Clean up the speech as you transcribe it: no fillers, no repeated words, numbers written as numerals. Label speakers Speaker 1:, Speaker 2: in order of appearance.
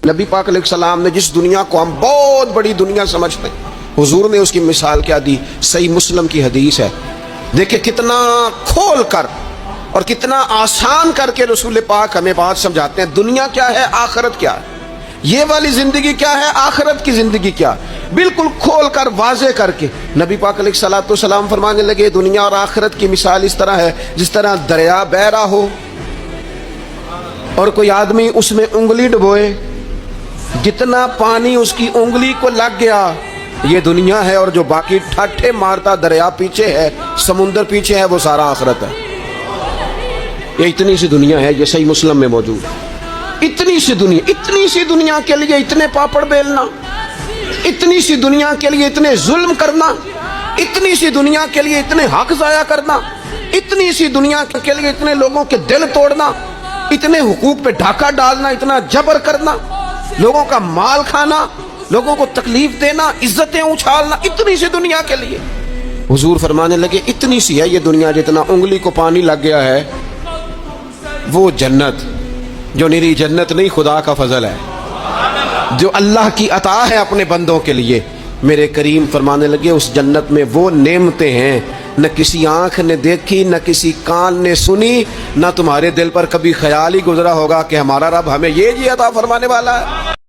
Speaker 1: نبی پاک علیہ السلام نے جس دنیا کو ہم بہت بڑی دنیا سمجھتے ہیں، حضور نے اس کی مثال کیا دی؟ صحیح مسلم کی حدیث ہے، دیکھیں کتنا کھول کر اور کتنا آسان کر کے رسول پاک ہمیں بات سمجھاتے ہیں۔ دنیا کیا ہے، آخرت کیا ہے، یہ والی زندگی کیا ہے، آخرت کی زندگی کیا، بالکل کھول کر واضح کر کے نبی پاک علیہ السلام فرمانے لگے دنیا اور آخرت کی مثال اس طرح ہے جس طرح دریا بہ رہا ہو اور کوئی آدمی اس میں انگلی ڈبوئے، جتنا پانی اس کی انگلی کو لگ گیا یہ دنیا ہے، اور جو باقی ٹھاٹھے مارتا دریا پیچھے ہے، سمندر پیچھے ہے، وہ سارا آخرت ہے۔ یہ اتنی سی دنیا ہے، یہ صحیح مسلم میں موجود ہے۔ اتنی سی دنیا کے لیے اتنے پاپڑ بیلنا، اتنی سی دنیا کے لیے اتنے ظلم کرنا، اتنی سی دنیا کے لیے اتنے حق ضائع کرنا، اتنی سی دنیا کے لیے اتنے لوگوں کے دل توڑنا، اتنے حقوق پہ ڈھاکہ ڈالنا، اتنا جبر کرنا، لوگوں کا مال کھانا، لوگوں کو تکلیف دینا، عزتیں اچھالنا، اتنی سی دنیا کے لیے حضور فرمانے لگے اتنی سی ہے یہ دنیا، جتنا انگلی کو پانی لگ گیا ہے وہ جنت، جو نری جنت نہیں، خدا کا فضل ہے، جو اللہ کی عطا ہے اپنے بندوں کے لیے۔ میرے کریم فرمانے لگے اس جنت میں وہ نعمتیں ہیں نہ کسی آنکھ نے دیکھی، نہ کسی کان نے سنی، نہ تمہارے دل پر کبھی خیال ہی گزرا ہوگا کہ ہمارا رب ہمیں یہ عطا فرمانے والا ہے۔